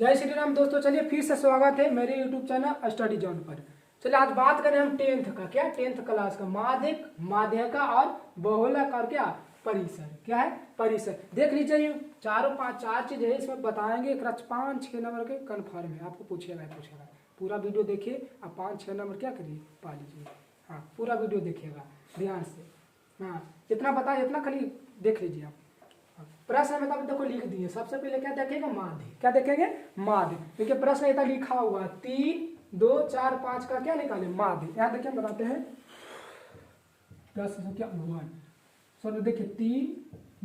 जय श्री राम दोस्तों, चलिए फिर से स्वागत है मेरे YouTube चैनल स्टडी जोन पर। चलिए आज बात करें हम 10th का, क्या 10th क्लास का माध्यक, माध्यका और बहुलक और क्या परिसर, क्या है परिसर। देख लीजिए ये चार चीज है इसमें बताएंगे। एक 5-6 नंबर के कन्फर्म है, आपको पूछेगा। पूरा वीडियो देखिए, आप 5-6 नंबर क्या करिए पा लीजिए। हाँ, पूरा वीडियो देखिएगा ध्यान से। हाँ, इतना बताए, इतना खाली देख लीजिए आप। प्रश्न में तब देखो लिख दिए। सबसे पहले क्या देखेंगे माध्य, क्या देखेंगे माध्य। देखिए प्रश्न इतना लिखा हुआ 3, 2, 4, 5 का क्या निकाले माध्य। यहाँ देखिए हम बताते हैं 10 क्या 1। सर देखिए 3,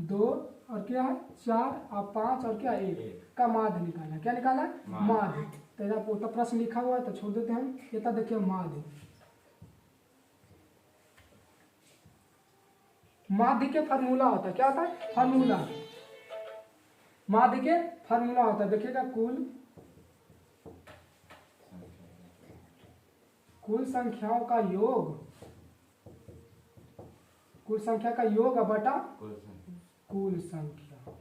2 और क्या है 4 और 5 और क्या 1 का माध्य निकाला। क्या निकाला माध्य। तो प्रश्न लिखा हुआ है तो छोड़ देते हैं हम। ये देखिए माध्य, माध्य के फार्मूला होता है। क्या होता है फार्मूला, माध्य के फार्मूला होता है। देखिएगा कुल संख्याओं का योग, कुल संख्या का योग बटा कुल संख्या,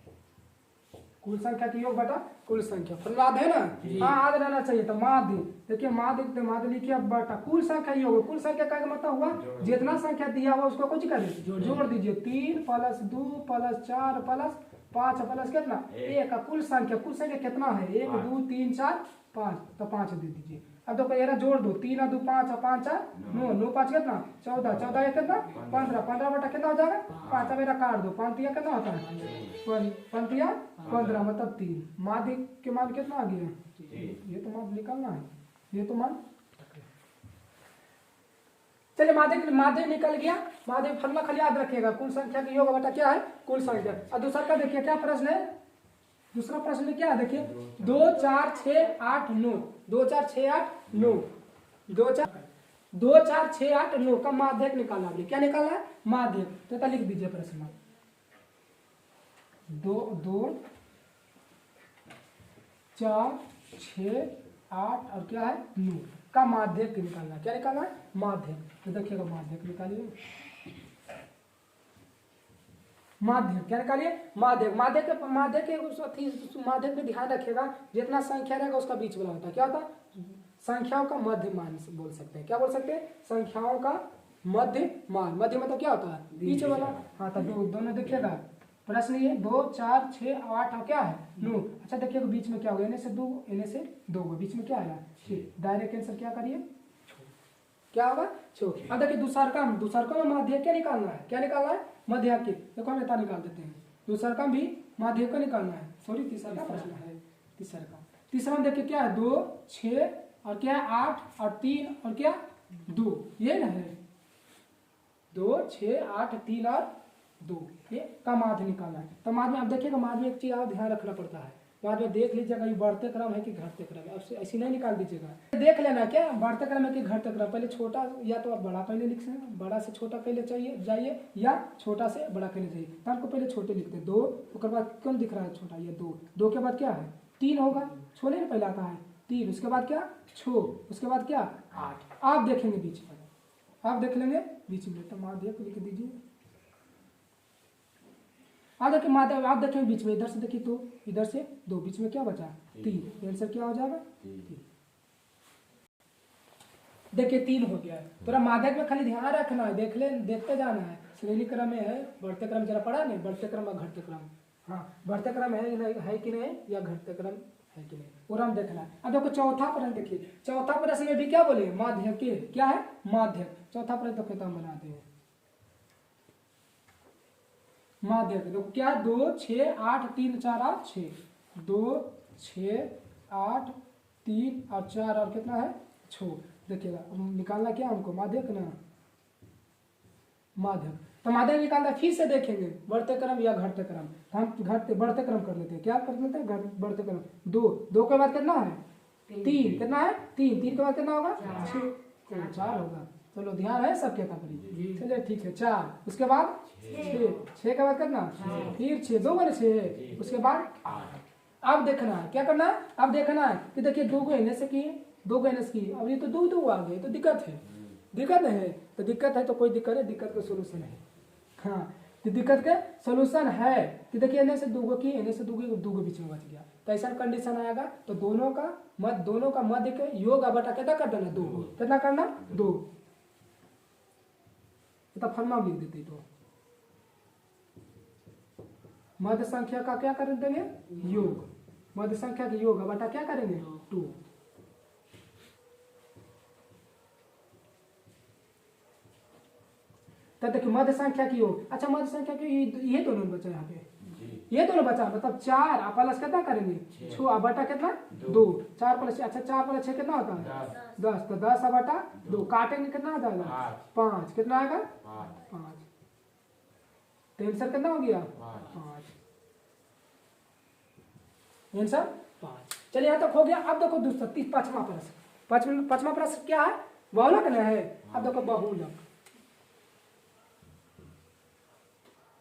कुल संख्या की योग बटा कुल संख्या। याद है ना? हाँ, याद रहना चाहिए। तो माध्य देखिए, माध्य लिखिए बटा कुल संख्या योग। कुल संख्या का मतलब हुआ जितना संख्या दिया हुआ उसको कुछ करिए जोड़ दीजिए। 3 + 2 + 4 + 5 प्लस कितना 1 का कुल संख्या। कुल संख्या कितना है 1, 2, 3, 4, 5, तो 5 दे दीजिए। अब तो ये जोड़ दो 3 और 2 5 और 5 9, 9 5 कितना 14, 14 ये कितना 15, 15 बटा कितना हो जाएगा 5। अब मेरा काट दो, 5 तिया कितना होता है 5 तिया 15 मतलब 3। माध्य के मान कितना आ गया, ये तो मान निकालना है, ये तो मान। चलिए माध्य निकल गया। माध्य फॉर्मूला खाली याद रखिएगा, कुल संख्या के योग बटा क्या है कुल संख्या। और दूसरा का देखिए क्या प्रश्न है। दूसरा प्रश्न में क्या है देखिए 2, 4, 6, 8, 9, 2, 4, 6, 8, 9, 2, 4, 6, 8, 9 का माध्यक निकालना है। क्या निकालना है माध्यक। तो लिख दीजिए प्रश्न में 2, 4, 6, 8 और क्या है 9 का माध्यक निकालना। क्या निकालना है माध्यक। तो देखिएगा माध्यक निकालिए, माध्यक क्या निकालिए माध्यक। माध्यक में ध्यान रखिएगा जितना संख्या रहेगा उसका बीच वाला होता है। क्या होता है संख्याओं का मध्य मान बोल सकते हैं। क्या बोल सकते हैं संख्याओं का मध्य मान। मध्य मतलब क्या होता है बीच वाला। हाँ, तो दोनों देखिएगा प्रश्न ये 2, 4, 6, 8 और क्या है 9। अच्छा देखिएगा बीच में क्या होगा, इन्हें से 2 इन्हें से 2 बीच में क्या आएगा 6। डायरेक्ट आंसर क्या करिए क्या होगा 6। अब देखिए दूसरा में माध्यक क्या निकालना है। क्या निकालना है माध्यक के। देखो हम इतना निकाल देते हैं। दूसरा का भी माध्यक को निकालना है। सॉरी तीसरा का प्रश्न है। तीसरा में देखिए क्या है 2, 6 और क्या है 8 और 3 और क्या 2, ये ना है 2, 6, 8, 3 और 2 ये का माध्य निकालना है। तो माध्य में आप देखिएगा माध्य में एक चीज और ध्यान रखना पड़ता है। बाद में देख लीजिएगा ये बढ़ते क्रम है कि घटते क्रम है। ऐसी नहीं निकाल दीजिएगा, देख लेना क्या बढ़ते क्रम है कि घटते क्रम। पहले छोटा या तो आप बड़ा पहले लिख सकते, बड़ा से छोटा पहले चाहिए जाइए या छोटा से बड़ा पहले जाइए। तो आपको पहले छोटे लिखते 2, उसके बाद कौन दिख रहा है छोटा, ये 2 के बाद क्या है 3 होगा। छोले में पहले आता है 3, उसके बाद क्या 6, उसके बाद क्या 8। आप देखेंगे बीच में, आप देख लेंगे बीच में। तो माध्य को लिख दीजिए। आप देखिए माध्य, आप देखेंगे बीच में इधर से देखिए तो इधर से 2, बीच में क्या बचा 3। आंसर क्या हो जाएगा 3। देखिए 3 हो गया है। थोड़ा माध्यक में खाली ध्यान रखना है, देखते जाना है। श्रेणी क्रम में है बढ़ते क्रम, जरा पढ़ा नहीं बढ़ते क्रम और घटते क्रम। हाँ, बढ़ते क्रम है कि नहीं या घटते क्रम है कि नहीं, पूरा हम देखना है। अब देखो चौथा प्रश्न देखिए। चौथा प्रश्न में भी क्या बोले माध्यक के क्या है माध्यक। चौथा प्रश्न तो हम बनाते हैं माध्यक। देखो क्या 2, 6, 8, 3, 4 और 6, 2, 6, 8, 3 और 4 और कितना है 6। देखिएगा निकालना क्या हमको माध्यक ना माध्यक। तो माध्यक निकालना फिर से देखेंगे बढ़ते क्रम या घटते क्रम। हम बढ़ते क्रम कर लेते हैं। क्या कर लेते हैं बढ़ते क्रम। 2 के बाद कितना है 3, कितना है 3 के बाद कितना होगा 6, 4 होगा। चलो ध्यान है सबके तकरीब। चलिए ठीक है 4, उसके बाद 6 के बाद कितना फिर 6, 2 बने 6, उसके बाद 8। अब देखना है क्या करना है, अब देखना है कि देखिए 2 को इन्हें से किए 2 को इन्हें से किए। अब ये तो 2 आ गए तो दिक्कत है, दिक्कत नहीं है तो दिक्कत है तो कोई दिक्कत है, दिक्कत का सोल्यूशन है। हाँ, कि दिक्कत के सोल्यूशन है कि देखिए एने से दूगो की एने से दूगो बीच में बच गया, तो ऐसा कंडीशन आएगा तो दोनों का मध्य के योग बटा कितना कर देना 2, कितना करना 2, तो फॉर्मूला लिख देते तो मध्य संख्या का क्या कर देंगे योग, मध्य संख्या के योग बटा क्या करेंगे 2। तब देखिए मध्य संख्या की योग, अच्छा मध्य संख्या की ये दोनों बचा यहाँ पे, ये दोनों बचा मतलब 4 आप प्लस कितना करेंगे 6 बटा कितना 2, 4 प्लस अच्छा 4 प्लस 6 कितना होता है 10, तो 10 बटा 2 काटेंगे कितना आ जाएगा 5, कितना आएगा 5, तो आंसर कितना हो गया 5, आंसर 5। चलिए यहाँ तक हो गया। अब देखो दूसरा 5वां प्रश्न क्या है बहुलक न है। अब देखो बहुलक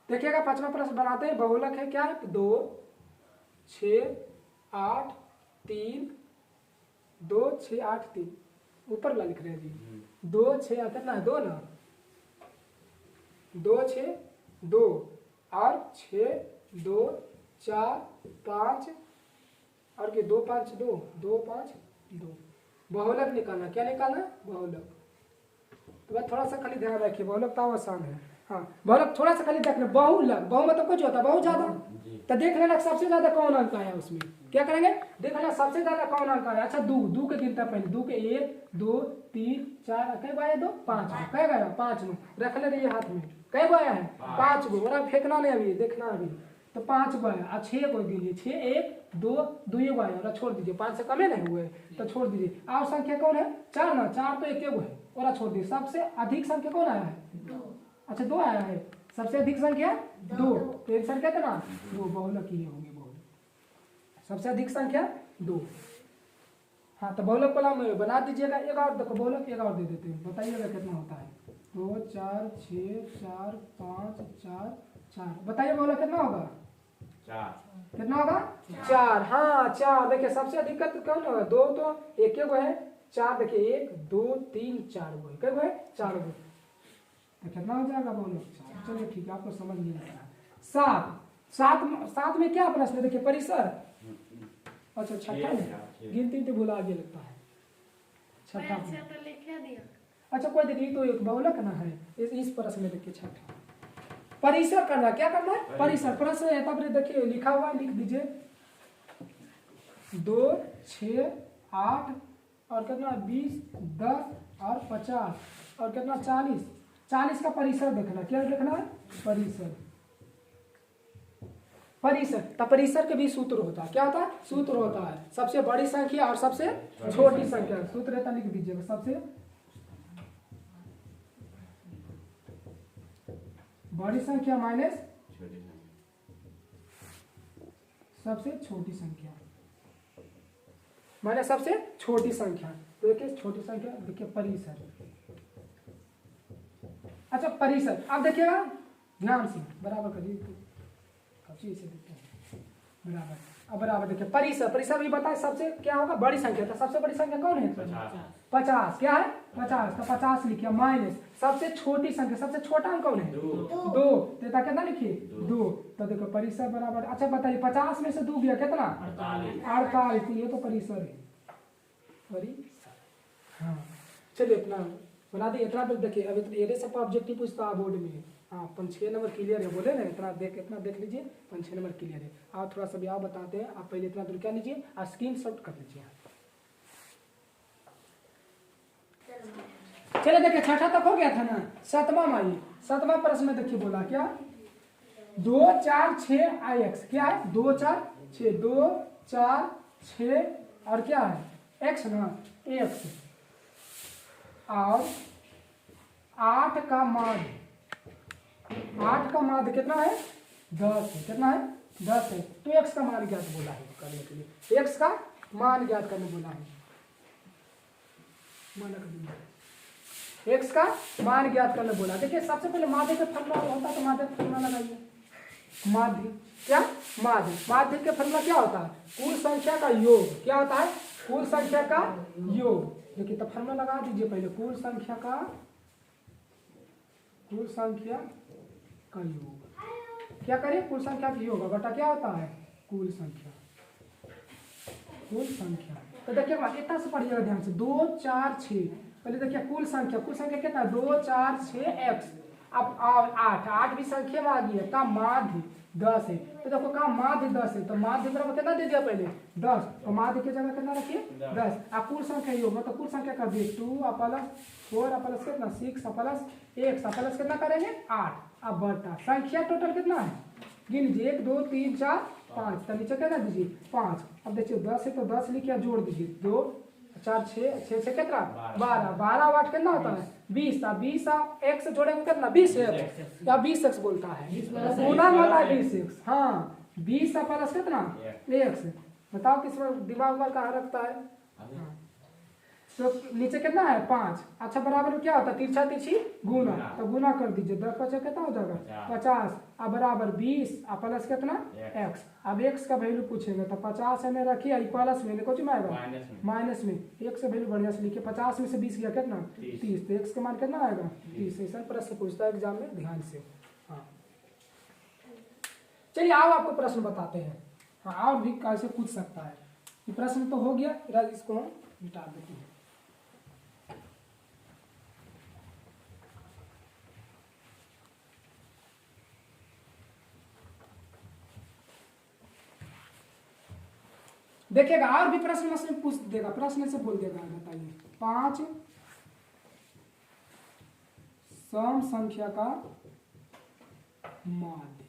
देखिएगा 5वां प्रश्न बनाते हैं, बहुलक है क्या है 2 6 8 3 2 6 8 3 ऊपर ला लिख रहे हैं जी 2 6 कितना है 2 ना 2 6 2 और 6 2 4 5 और के 2 5 2 2 5 2 बहुलक निकालना, क्या निकालना बहुलक। तो बस थोड़ा सा खाली ध्यान रखिए, बहुलक तो आसान है। हाँ बहुलक थोड़ा सा खाली देख रहे, बहुलक बहु मतलब कुछ होता है बहुत ज्यादा, तो देख लेना सबसे ज्यादा कौन अंक है उसमें, क्या करेंगे देख लेना सबसे ज्यादा कौन अंक है। अच्छा दो के गिनता पहले 2 के 1 2 3 4 कई गया 2 5 कई गया 5 रख ले रही हाथ में, कई गया है 5 गो, और फेंकना नहीं अभी देखना अभी, तो 5 गो है। 6 को गिनिए 6 1 2 2 गो है और छोड़ दीजिए, 5 से कम नहीं हुए तो छोड़ दीजिए। और संख्या कौन है 4 ना, 4 तो एक गो है और छोड़ दीजिए। सबसे अधिक संख्या कौन आया है 2, अच्छा 2 आया है, सबसे अधिक संख्या 2, तो आंसर क्या था 2, बहुलक ही होंगे बहुलक, सबसे अधिक संख्या 2। हाँ तो बहुलक वाला में बना दीजिएगा। एक और देखो बहुलक एक और दे देते हैं, बताइएगा कितना होता है 2 4 6 4 5 4 4, बताइए बहुलक कितना होगा 4, कितना होगा 4। हाँ 4 देखिए सबसे अधिक कौन होगा 2 तो एक गो है, 4 देखिए 1 2 3 4 गो है, कई गो है 4 गो, तो कितना हो जाएगा बहुलक 4। चलिए ठीक है आपको समझ नहीं आता। 7 में क्या प्रश्न है देखिए परिसर, अच्छा छठा में गिनती तो भुला गया लगता है छठा में। अच्छा कोई देखिए तो एक बहुलक ना है, इस प्रश्न में देखिए छठा परिसर करना, क्या करना है परिसर, प्रश्न है तब देखिए लिखा हुआ है लिख दीजिए 2 6 8 और कितना 20 10 और 50 और कितना 40 का परिसर देखना, क्या देखना है परिसर। तो परिसर के भी सूत्र होता है, क्या होता है सूत्र होता है सबसे बड़ी संख्या और सबसे छोटी संख्या, सूत्र रहता लिख दीजिएगा सबसे बड़ी संख्या माइनस सबसे छोटी संख्या माइनस सबसे छोटी संख्या। तो देखिए छोटी संख्या देखिए परिसर, अच्छा परिसर अब देखिएगा ध्यान से बराबर करिए कच्ची से देखते हैं बराबर। अब बराबर देखिए परिसर भी बताए सबसे क्या होगा बड़ी संख्या, तो सबसे बड़ी संख्या कौन है 50, क्या है 50, तो 50 लिखिए माइनस सबसे छोटी संख्या, सबसे छोटा अंक कौन है 2, तो कितना लिखिए 2, तो देखो परिसर बराबर। अच्छा बताइए 50 में से 2 गया कितना 48, ये तो परिसर है परिसर। हाँ चलिए अपना बना दिए इतना देखिए। अब ये सब ऑब्जेक्टिव पूछता है बोर्ड में, हाँ 5-6 नंबर क्लियर है बोले ना, इतना देख लीजिए 5-6 नंबर क्लियर है। आप थोड़ा सा भी आप बताते हैं, आप पहले इतना दूर क्या लीजिए और स्क्रीनशॉट कर लीजिए। चलिए देखिए छठा तक हो गया था ना, 7वां माइए 7वां प्रश्न में देखिए बोला क्या 2 4 6 IX, क्या है 2 4 6 2 4 6 और क्या है x ना x और 8 का माध्य, 8 का माध्य कितना है 10 है, कितना है 10 है। तो x का मान ज्ञात बोला है करने के लिए, x का मान ज्ञात करने बोला है, x का मान ज्ञात करने बोला। देखिए सबसे पहले माध्य का फॉर्मूला होता है, तो माध्य का फॉर्मूला लगाइए। माध्य क्या माध्य के फॉर्मूला क्या होता है कुल संख्या का योग, क्या होता है कुल संख्या का योग। देखिए तो फॉर्मूला लगा दीजिए पहले कुल संख्या का योग, क्या करिए, कुल संख्या की योग बटा क्या होता है, कुल संख्या। कुल संख्या तो देखिए इतना से पढ़िएगा ध्यान से, 2 4 6। पहले देखिए कुल संख्या कितना है, 2 4 6 x। अब 8 भी संख्या में आ गई है, का माध्य 10 है। तो देखो का माध्य 10 है, तो माध्य बराबर कितना दे दिया पहले 10, तो माध्य की जगह कितना रखिए 10। अब कुल संख्या योग तो कुल संख्या कर दिए 2 प्लस 4 प्लस कितना 6 प्लस 1 प्लस कितना करेंगे 8। अब बटा संख्या टोटल कितना है, गिन लीजिए 1 2 3 4 5, तो नीचे कितना दीजिए 5। अब देखिए 10 है तो 10 लिखिए, जोड़ दीजिए 2 4 6 6 से कितना 12, 12 8 कितना होता है 20। अब 20 एक से जोड़ेंगे कितना 20 एक्स, या 20 एक्स बोलता है, गुना वाला 20 एक्स। हाँ 20 प्लस कितना एक्स। बताओ किस दिमाग में कहाँ रखता है। तो नीचे कितना है 5, अच्छा बराबर क्या होता है तिरछा तिरछी गुना, तो गुना कर दीजिए 10 5 कितना हो जाएगा 50। अब बराबर 20 प्लस कितना x। अब x का वैल्यू पूछेगा तो 50 में रखिए प्लस में कुछ में आएगा माइनस में, x का वैल्यू बढ़िया से लिखिए, 50 में से 20 गया कितना 30, तो x का मान कितना आएगा 30। ऐसा प्रश्न पूछता है एग्जाम में, ध्यान से। हाँ चलिए आओ आपको प्रश्न बताते हैं। हाँ और भी कैसे पूछ सकता है, ये प्रश्न तो हो गया, इसको हम मिटा देते हैं। देखिएगा और भी प्रश्न में पूछ देगा, प्रश्न से बोल देगा। बताइए 5 सम संख्या का माध्य।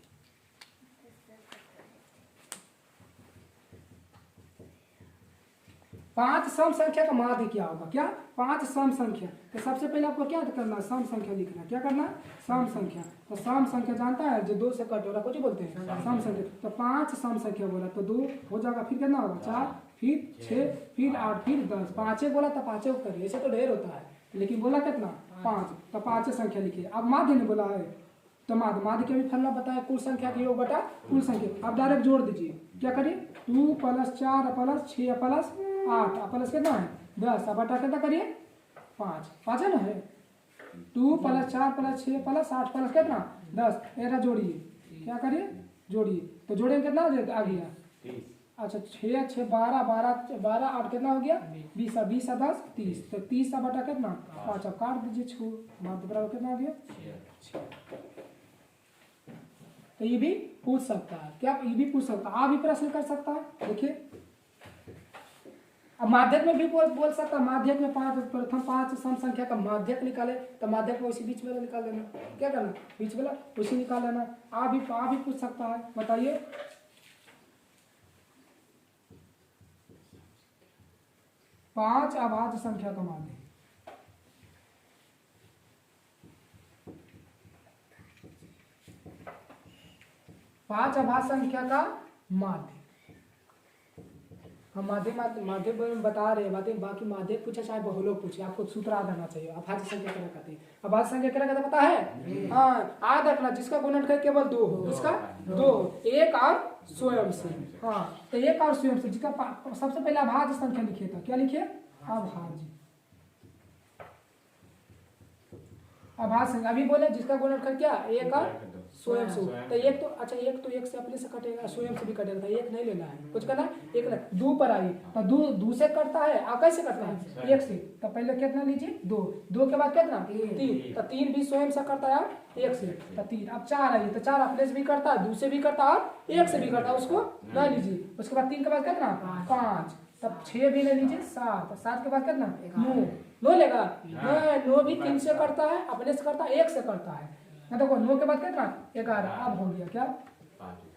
5 सम संख्या का माध्य क्या होगा, क्या 5 सम संख्या। तो सबसे पहले आपको क्या करना है, सम संख्या लिखना। क्या करना, सम संख्या। तो सम संख्या जानता है जो 2 से कट हो रहा है, कुछ बोलते हैं सम संख्या। तो 5 सम संख्या बोला तो 2 हो जाएगा, फिर कितना होगा 4, फिर 6, फिर 8, फिर 10। 5 बोला तो 5 को करिए, ऐसे तो ढेर होता है, लेकिन बोला कितना 5, तो 5 संख्या लिखिए। अब माध्य ने बोला है तो माध्य के भी फलना बताया, कुल संख्या की योग बटा कुल संख्या। अब डायरेक्ट जोड़ दीजिए, क्या करिए 2 प्लस 4 प्लस 6 प्लस 8 प्लस कितना है 10। अब बटा कितना करिए 5 है ना, है 2 प्लस 4 प्लस 6 प्लस 8 प्लस कितना 10। एरा जोड़िए, क्या करिए जोड़िए, तो जोड़ेंगे कितना आ गया 30। अच्छा 6 6 12 12 12 8 कितना हो गया 20, 20 10 30, तो 30 का बटा कितना 5। अब काट दीजिए 6, माध्य बराबर कितना आ गया 6। तो ये भी पूछ सकता है, क्या ये भी पूछ सकता है, आप भी प्रश्न कर सकता है। देखिए अब माध्यक में भी बोल सकता है, माध्यक में प्रथम 5 सम संख्या का माध्यक निकाले, तो माध्यक में उसी बीच में निकाल लेना। क्या करना बीच वाला उसी निकाल लेना। आप भी पूछ सकता है। बताइए 5 अभाज्य संख्या का माध्य। 5 अभाज्य संख्या का माध्य। हम माध्य बता रहे हैं, बाकी माध्य पूछे चाहे बहुलोक पूछे, आपको सूत्र याद रहना चाहिए। अभाज्य संख्या क्या कहते हैं, अभाज्य संख्या क्या कहते हैं पता है। हाँ याद रखना, जिसका गुणनखंड केवल 2 हो, इसका 2 एक और स्वयं से। हाँ तो एक और स्वयं से, जिसका सबसे पहले अभाज्य संख्या लिखिए, था क्या लिखिए अभाज्य। अभाज्य संख्या अभी बोले जिसका गुणनखंड क्या एक और स्वयं से। तो एक तो अच्छा एक तो एक से अपने से कटेगा, स्वयं से भी कटेगा, तो एक नहीं लेना है, कुछ करना एक ना 2 पर आई तो 2 से कटता है। आप कैसे करता है 1 से, तो पहले कितना लीजिए 2 के बाद कितना 3, तो 3 भी स्वयं से करता है 1 से, तो 3। अब 4 आई तो 4 अपने से भी करता है, 2 से भी करता है और 1 से भी करता है, उसको ना लीजिए। उसके बाद 3 के बाद कितना 5, तब 6 भी ले लीजिए 7, 7 के बाद कितना 9 लेगा। 9 भी 3 से करता है, अपने से करता है, 1 से करता है। देखो 9 के बाद कितना 11। अब हो गया क्या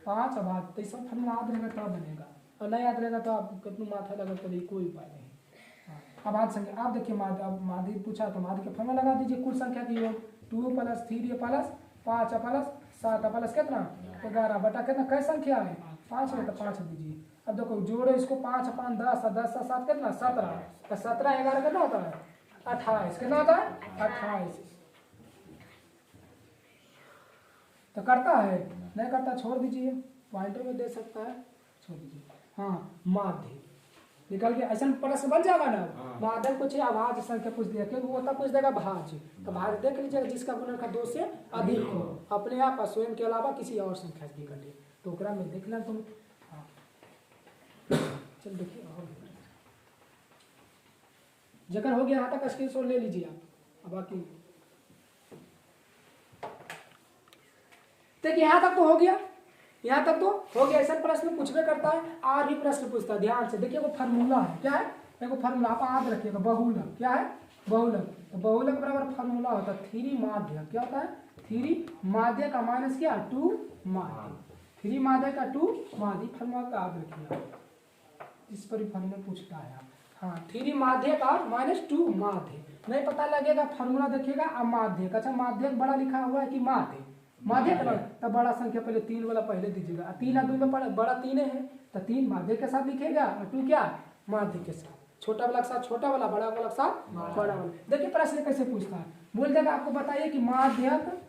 5 अभाज्य। तो इस सब याद रहेगा तब बनेगा, और नहीं याद रहेगा तो आप कितना माथा लगा करिए, कोई उपाय नहीं। अभाज्य संख्या आप देखिए माध्य पूछा तो माध्य के फॉर्मूला लगा दीजिए। कुल संख्या की योग 2 प्लस 3 प्लस 5 प्लस 7 प्लस कितना 11 बटा कितना कई संख्या है 5 है, तो 5 दीजिए। अब देखो जोड़ो इसको 5 5 10 10 7 कितना 17, तो 17 11 कितना होता है 28, कितना होता है 28। तो करता है नहीं करता छोड़ दीजिए, पॉइंटर में दे सकता है छोड़ दीजिए। हाँ माध्य निकल गया। ऐसा प्रश्न बन जाएगा ना। हाँ। माध्यक कुछ अभाज्य संख्या पूछ दिया, क्योंकि वो तब पूछ देगा भाज्य, तो भाज्य देख लीजिएगा जिसका गुणनखंड 2 से अधिक हो, अपने आप स्वयं के अलावा किसी और संख्या की घटे, तो ओकरा में देखना तुम। हाँ चल देखिए, जगह हो गया यहाँ तक स्क्रीनशॉट ले लीजिए आप। अब बाकी देखिए यहाँ तक तो हो गया, यहाँ तक तो हो गया। ऐसा प्रश्न पूछवे करता है, आर ही प्रश्न पूछता है। ध्यान से देखिए, वो फार्मूला है, क्या है, देखो फार्मूला आप याद रखिएगा, बहुलक, क्या है, बहुलक। तो बहुलक बराबर फार्मूला होता है 3 माध्य, क्या होता है, 3 माध्य का माइनस क्या, 2 माध्य, 3 माध्य का 2 माध्य, फार्मूला का याद रखिएगा, इस पर भी फार्मूला पूछता है आप। हाँ 3 माध्य का माइनस 2 माध्य, नहीं पता लगेगा फार्मूला देखिएगा। अब माध्य, अच्छा माध्य बड़ा लिखा हुआ है कि माध्य, माध्य का तब बड़ा संख्या पहले 3 वाला पहले दीजिएगा, 3 और 2 में बड़ा 3 है, तो 3 माध्य के साथ लिखेगा और 2 क्या, माध्य के साथ, छोटा वाला के साथ छोटा वाला, बड़ा वाला के साथ बड़ा वाला। देखिए प्रश्न कैसे पूछता है, बोल देगा आपको बताइए कि माध्यक,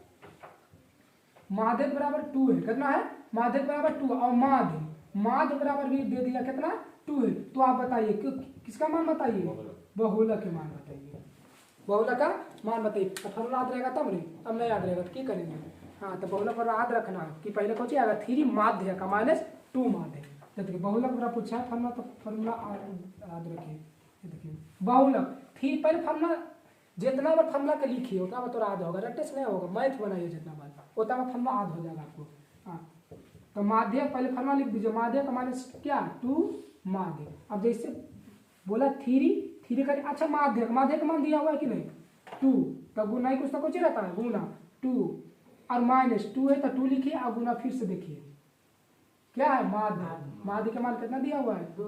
माध्यक बराबर 2 है, कितना है, माध्यक बराबर 2, और माध्य, माध्य बराबर भी दे दिया कितना, 2 है, तो आप बताइए किसका मान बताइए, बहुलक के मान बताइए, बहुलक का मान बताइए। तो फॉर्मूला याद रहेगा तब नहीं, अब नहीं याद रहेगा तो क्या करेंगे। हाँ तो बहुलक पर याद रखना कि पहले कौन आएगा, 3 माध्य का माइनस 2 माध्य। देखिए बहुलक बड़ा पूछा है फॉर्मूला, तो फॉर्मूला याद रखिए। देखिए बहुलक 3, पहले फॉर्मूला जितना बार फॉर्मूला के लिखिए उतना बार तो याद होगा, रट्टे से नहीं होगा, मैथ बनाइए जितना बार उतना बार फॉर्मूला याद हो जाएगा आपको। हाँ तो माध्य पहले फॉर्मूला लिख दीजिए, माध्य का माइनस क्या, 2 माध्य। अब जैसे बोला 3 का, अच्छा माध्य का मान दिया हुआ है कि नहीं, 2, तब गुना ही कुछ तो कुछ ही रहता है, गुना 2 और माइनस 2 है तो 2 लिखिए, और गुना फिर से देखिए क्या है, माध्य, माध्य का मान कितना दिया हुआ है, 2,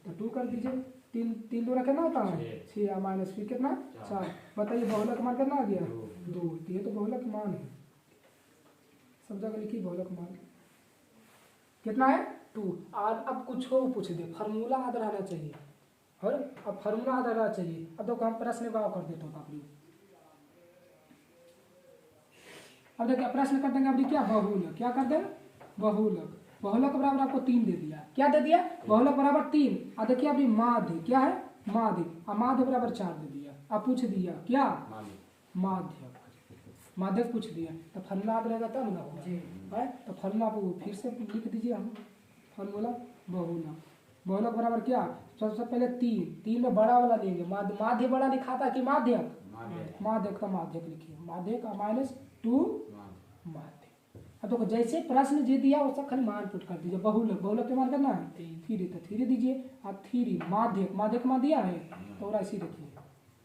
तो 2 कर दीजिए, 3 2 कितना होता है 6, और माइनस फिर कितना 4। बताइए बहुलक मान कितना आ गया, 2। ये तो बहुलक मान है, सब जगह लिखिए बहुलक मान कितना है, 2। और अब कुछ हो पूछ दे, फार्मूला याद रहना चाहिए, और अब फार्मूला याद रहना चाहिए। अब तो हम प्रश्न भाव कर देते हो आप। अब देखिए प्रश्न कर देंगे अभी क्या, बहुलक, क्या कर देंगे, बहुलक, बहुलक बराबर आपको 3 दे दिया, क्या दे दिया, बहुलक बराबर 3। और देखिए अभी माध्य, क्या है, माध्य, और माध्य बराबर 4 दे दिया। अब पूछ दिया क्या, माध्य, माध्य पूछ दिया, तो फार्मूला याद रहेगा तब ना है, तो फार्मूला आप फिर से लिख दीजिए हम, फार्मूला बहुलक, बहुलक बराबर क्या, सबसे पहले 3 में बड़ा वाला लेंगे, माध्य बड़ा लिखा था कि माध्यक, माध्यक का माध्यक लिखिए, माध्यक का माइनस 2 माध्य। अब देखो जैसे प्रश्न जे दिया उसका खाली मान पुट कर दीजिए, बहुलक, बहुलक के मान करना है 3, तो 3 दीजिए, आप 3 माध्यक, माध्यक मान दिया है तो ऐसे रखिए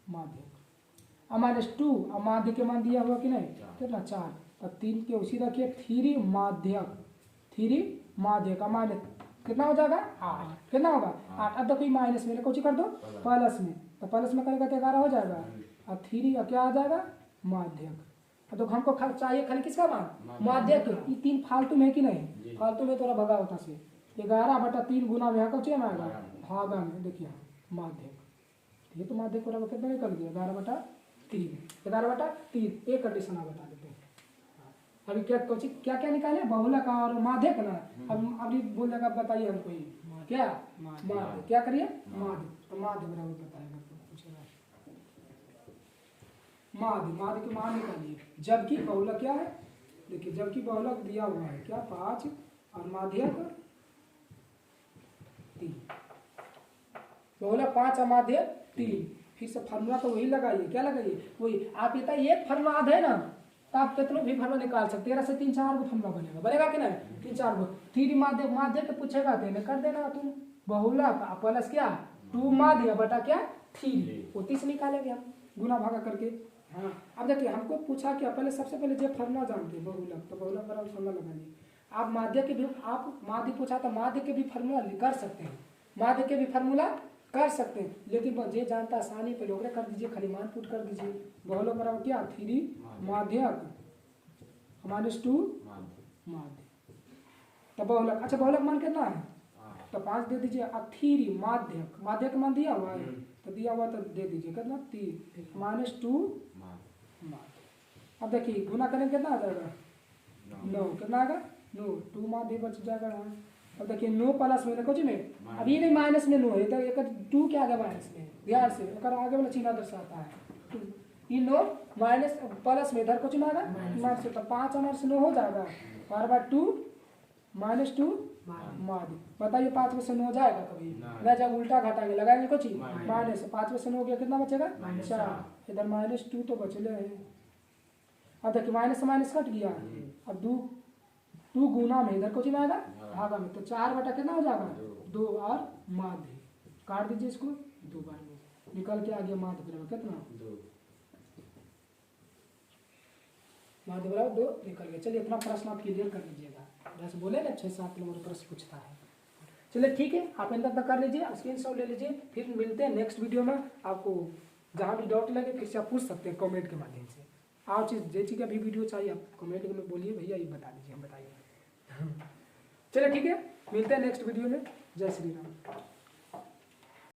माध्यक, और माइनस 2, और माध्य के मान दिया हुआ कि नहीं, कितना 4, और 3 के उसी रखिए, 3 माध्यक, 3 माध्यक का माइनस कितना हो जाएगा 8, कितना होगा 8। अब देखो माइनस में कुछ कर दो प्लस में, तो प्लस में करेगा तो 11 हो जाएगा, और 3 क्या आ जाएगा माध्यक। तो हमको चाहिए खाली किसका मान, माध्यक। ये 3 फालतू में है कि नहीं, फालतू में थोड़ा भगा होता से 11/3 गुना में कौन में आएगा, भागा में, देखिए माध्यक, ये तो माध्यक बराबर कितना निकल गया 11/3, 11/3। एक कंडीशन आप बता देते हैं अभी क्या क्या निकाले, बहुलक और माध्यक ना। अब अभी बोल देगा बताइए हमको ये क्या, माध्य, क्या करिए माध्य, तो माध्य बराबर बताएगा, माध्य, माध्य के मान निकालिए। जबकि बहुलक क्या है, देखिए जबकि बहुलक दिया हुआ है क्या 5 और माध्यक 3, बहुलक 5 और माध्यक 3। फिर से फार्मूला तो वही लगाइए, क्या लगाइए वही। आप इतना एक फार्मूला याद है ना, तो आप कितनों भी फार्मूला निकाल सकते हैं, 13 से 3-4 गो फार्मूला बनेगा कि नहीं, 3-4 गो। 3 माध्य, माध्य के पूछेगा तो कर देना तुम, बहुलक प्लस क्या 2 माध्य बटा क्या 3, वो 30 निकालेंगे हम गुना भागा करके। हाँ अब देखिए हमको पूछा क्या, पहले सबसे पहले जो फार्मूला जानते हैं बहुलक, तो बहुलक बराबर फार्मूला लगाइए। आप माध्य के भी, आप माध्य पूछा तो माध्य के भी फार्मूला कर सकते हैं, माध्य के भी फार्मूला कर सकते हैं, लेकिन जे जानता आसानी पे लोग कर दीजिए, खाली मान पुट कर दीजिए। बहुलक बराबर क्या 3 माध्यक माइनस 2 माध्य, तो बहुलक, अच्छा बहुलक मान कितना है, तो 5 दे दीजिए। अब 3 माध्यक, माध्यक मान दिया हुआ है तो दिया हुआ तो दे दीजिए कितना 3 माइनस 2 माध्य। अब देखिए गुना करेंगे कितना आ जाएगा 9, कितना आएगा 9, 2 माध्य बच जाएगा यहाँ, अब देखिए 9 प्लस में कुछ में अब ये नहीं माइनस में 9 है तो एक 2 क्या आ गया माइनस में ध्यान से एक आगे वाला चिन्ह दर्शाता है ये 9 माइनस प्लस में इधर कुछ में आएगा माइनस से तो 5 अनर से 9 हो जाएगा बार बार 2 -2 माद बताइए 5 में से 9 जाएगा कभी ना जब उल्टा घटाएंगे लगाएंगे कुछ ही माइनस 5 में से 9 गया कितना बचेगा 4 इधर -2 तो बचले है अब देखिए माइनस से माइनस कट गया अब 2 गुना में इधर कुछ में आएगा भागा में तो 4 बटा कितना हो जाएगा 2 और माध्य काट दीजिए इसको 2 बार में निकल के आ गया माध्य बराबर कितना 2 माध्य बराबर 2 निकल गया। चलिए इतना प्रश्न आप क्लियर कर लीजिएगा जैसे बोले ना 6-7 नंबर प्रश्न पूछता है। चलिए ठीक है आप इन तक कर लीजिए स्क्रीनशॉट ले लीजिए फिर मिलते हैं नेक्स्ट वीडियो में। आपको जहाँ भी डाउट लगे फिर से आप पूछ सकते हैं कमेंट के माध्यम से। आप चीज़ का भी वीडियो चाहिए आप कमेंट में बोलिए भैया ये बता दीजिए हम बताइए। चलिए ठीक है मिलते हैं नेक्स्ट वीडियो में। जय श्री राम।